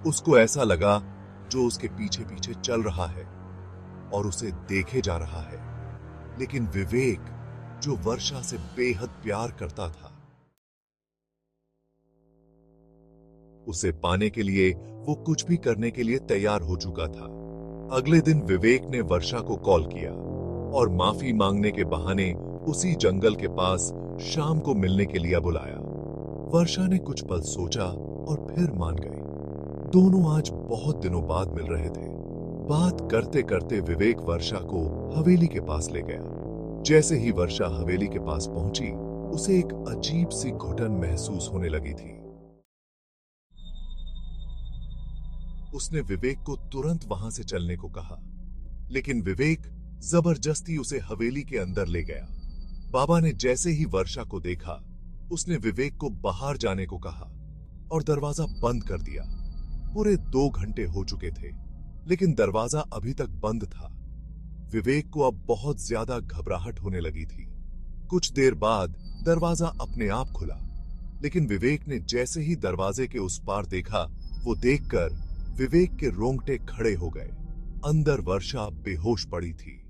उसको ऐसा लगा जो उसके पीछे पीछे चल रहा है और उसे देखे जा रहा है। लेकिन विवेक, जो वर्षा से बेहद प्यार करता था, उसे पाने के लिए वो कुछ भी करने के लिए तैयार हो चुका था। अगले दिन विवेक ने वर्षा को कॉल किया और माफी मांगने के बहाने उसी जंगल के पास शाम को मिलने के लिए बुलाया। वर्षा ने कुछ पल सोचा और फिर मान गई। दोनों आज बहुत दिनों बाद मिल रहे थे। बात करते करते विवेक वर्षा को हवेली के पास ले गया। जैसे ही वर्षा हवेली के पास पहुंची, उसे एक अजीब सी घुटन महसूस होने लगी थी। उसने विवेक को तुरंत वहां से चलने को कहा, लेकिन विवेक जबरदस्ती उसे हवेली के अंदर ले गया। बाबा ने जैसे ही वर्षा को देखा, उसने विवेक को बाहर जाने को कहा और दरवाजा बंद कर दिया। पूरे 2 घंटे हो चुके थे, लेकिन दरवाजा अभी तक बंद था। विवेक को अब बहुत ज्यादा घबराहट होने लगी थी। कुछ देर बाद दरवाजा अपने आप खुला, लेकिन विवेक ने जैसे ही दरवाजे के उस पार देखा, वो देखकर विवेक के रोंगटे खड़े हो गए। अंदर वर्षा बेहोश पड़ी थी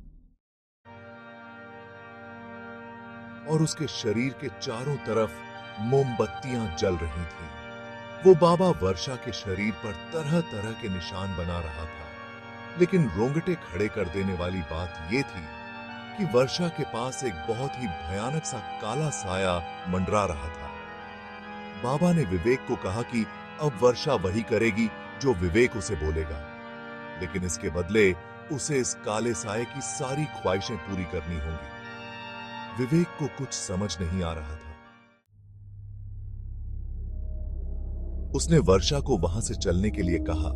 और उसके शरीर के चारों तरफ मोमबत्तियां जल रही थीं। वो बाबा वर्षा के शरीर पर तरह तरह के निशान बना रहा था, लेकिन रोंगटे खड़े कर देने वाली बात यह थी कि वर्षा के पास एक बहुत ही भयानक सा काला साया मंडरा रहा था। बाबा ने विवेक को कहा कि अब वर्षा वही करेगी जो विवेक उसे बोलेगा, लेकिन इसके बदले उसे इस काले साये की सारी ख्वाहिशें पूरी करनी होंगी। विवेक को कुछ समझ नहीं आ रहा था। उसने वर्षा को वहां से चलने के लिए कहा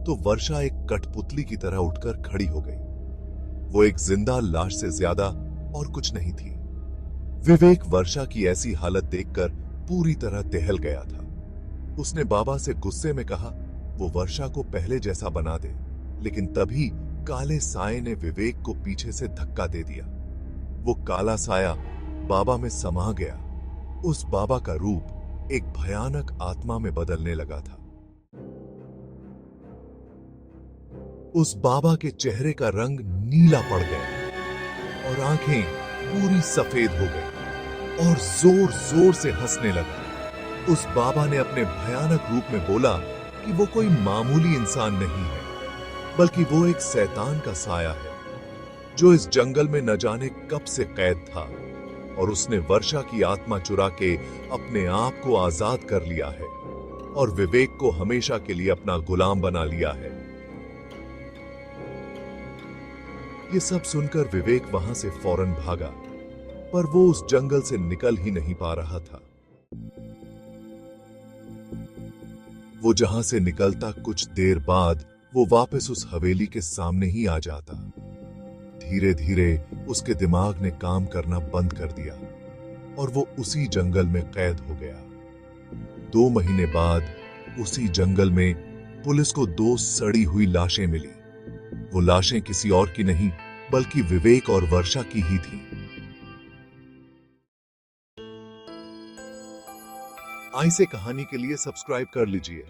तो वर्षा एक कठपुतली की तरह उठकर खड़ी हो गई। वो एक जिंदा लाश से ज्यादा और कुछ नहीं थी। विवेक वर्षा की ऐसी हालत देखकर पूरी तरह दहल गया था। उसने बाबा से गुस्से में कहा वो वर्षा को पहले जैसा बना दे, लेकिन तभी काले साये ने विवेक को पीछे से धक्का दे दिया। वो काला साया बाबा में समा गया। उस बाबा का रूप एक भयानक आत्मा में बदलने लगा था। उस बाबा के चेहरे का रंग नीला पड़ गया और आंखें पूरी सफेद हो गई और जोर जोर से हंसने लगा। उस बाबा ने अपने भयानक रूप में बोला कि वो कोई मामूली इंसान नहीं है, बल्कि वो एक शैतान का साया है जो इस जंगल में न जाने कब से कैद था, और उसने वर्षा की आत्मा चुरा के अपने आप को आजाद कर लिया है और विवेक को हमेशा के लिए अपना गुलाम बना लिया है। ये सब सुनकर विवेक वहां से फौरन भागा, पर वो उस जंगल से निकल ही नहीं पा रहा था। वो जहां से निकलता, कुछ देर बाद वो वापस उस हवेली के सामने ही आ जाता। धीरे धीरे उसके दिमाग ने काम करना बंद कर दिया और वो उसी जंगल में कैद हो गया। 2 महीने बाद उसी जंगल में पुलिस को 2 सड़ी हुई लाशें मिली। वो लाशें किसी और की नहीं, बल्कि विवेक और वर्षा की ही थी। ऐसे कहानी के लिए सब्सक्राइब कर लीजिए।